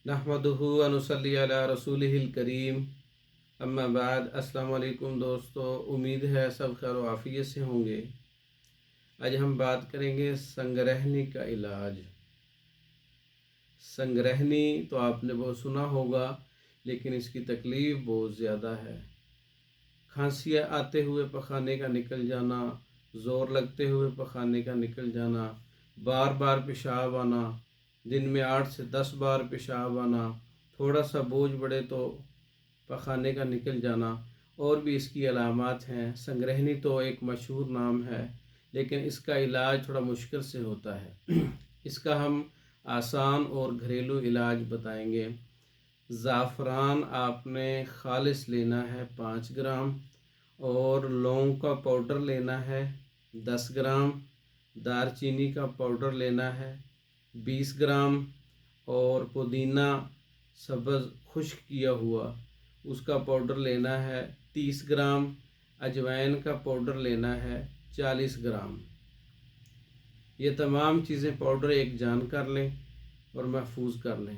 नहमदुहु व नुसल्ली अला रसूलिहिल करीम, अम्मा बाद। अस्सलाम वालेकुम दोस्तों, उम्मीद है सब खैर व आफियत से होंगे। आज हम बात करेंगे संगरहनी का इलाज। संगरहनी तो आपने बहुत सुना होगा, लेकिन इसकी तकलीफ़ बहुत ज़्यादा है। खांसियाँ आते हुए पखाने का निकल जाना, ज़ोर लगते हुए पखाने का निकल जाना, बार बार पेशाब आना, दिन में 8 से 10 बार पेशाब आना, थोड़ा सा बोझ बढ़े तो पखाने का निकल जाना, और भी इसकी अलामात हैं। संगरहनी तो एक मशहूर नाम है, लेकिन इसका इलाज थोड़ा मुश्किल से होता है। इसका हम आसान और घरेलू इलाज बताएंगे। ज़ाफ़रान आपने खालिस लेना है 5 ग्राम, और लौंग का पाउडर लेना है 10 ग्राम, दारचीनी का पाउडर लेना है 20 ग्राम, और पुदीना सब्ज़ खुश्क किया हुआ उसका पाउडर लेना है 30 ग्राम, अजवाइन का पाउडर लेना है 40 ग्राम। ये तमाम चीज़ें पाउडर एक जान कर लें और महफूज कर लें,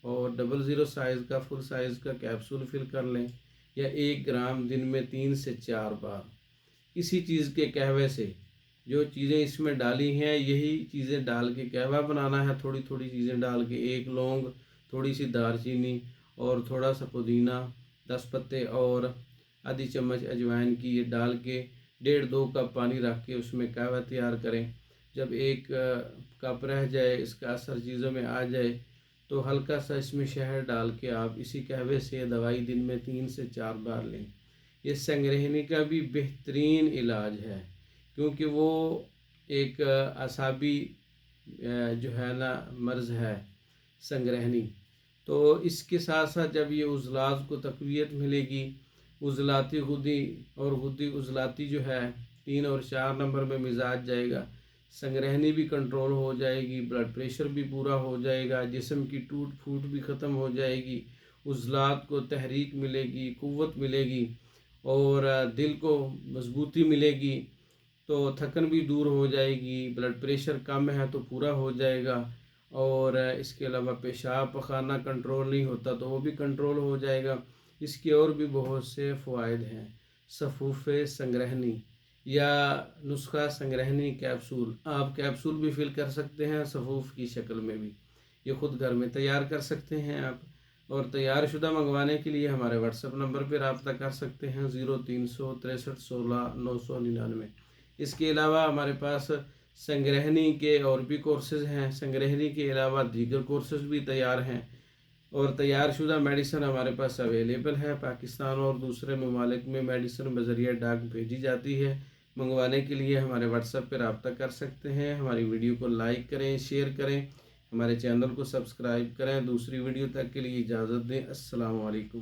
और 00 साइज़ का फुल साइज़ का कैप्सूल फिल कर लें, या 1 ग्राम दिन में 3 से 4 बार। किसी चीज़ के कहवे से जो चीज़ें इसमें डाली हैं यही चीज़ें डाल के कहवा बनाना है। थोड़ी थोड़ी चीज़ें डाल के, एक लौंग, थोड़ी सी दारचीनी और थोड़ा सा पुदीना, 10 पत्ते और आधी चम्मच अजवाइन की, ये डाल के 1.5-2 कप पानी रख के उसमें कहवा तैयार करें। जब एक कप रह जाए, इसका असर चीज़ों में आ जाए, तो हल्का सा इसमें शहद डाल के आप इसी कहवे से दवाई दिन में 3 से 4 बार लें। ये संगरहनी का भी बेहतरीन इलाज है, क्योंकि वो एक असाबी जो है ना मर्ज़ है संगरहनी। तो इसके साथ साथ जब ये उज़लात को तक़वियत मिलेगी, उज़लाती गुद्दी और गुद्दी उज़लाती जो है 3 और 4 नंबर में मिजाज जाएगा, संगरहनी भी कंट्रोल हो जाएगी, ब्लड प्रेशर भी पूरा हो जाएगा, जिस्म की टूट फूट भी ख़त्म हो जाएगी, उज़लात को तहरीक मिलेगी, क़ुव्वत मिलेगी, और दिल को मजबूती मिलेगी, तो थकन भी दूर हो जाएगी। ब्लड प्रेशर कम है तो पूरा हो जाएगा, और इसके अलावा पेशाब पखाना कंट्रोल नहीं होता तो वो भी कंट्रोल हो जाएगा। इसके और भी बहुत से फ़वाइद हैं। सफ़ूफ़े संगरहनी या नुस्खा संगरहनी कैप्सूल, आप कैप्सूल भी फिल कर सकते हैं सफ़ूफ़ की शक्ल में भी। ये ख़ुद घर में तैयार कर सकते हैं आप, और तैयार शुदा मंगवाने के लिए हमारे व्हाट्सएप नंबर पर रब्ता कर सकते हैं 0300 63 16 999। इसके अलावा हमारे पास संगरहनी के और भी कोर्सेज़ हैं। संगरहनी के अलावा दीगर कोर्सेज़ भी तैयार हैं, और तैयार शुदा मेडिसिन हमारे पास अवेलेबल है। पाकिस्तान और दूसरे ममालिक में मेडिसिन बज़रिया डाक भेजी जाती है। मंगवाने के लिए हमारे व्हाट्सएप पर रब्ता कर सकते हैं। हमारी वीडियो को लाइक करें, शेयर करें, हमारे चैनल को सब्सक्राइब करें। दूसरी वीडियो तक के लिए इजाज़त दें। अस्सलामु अलैकुम।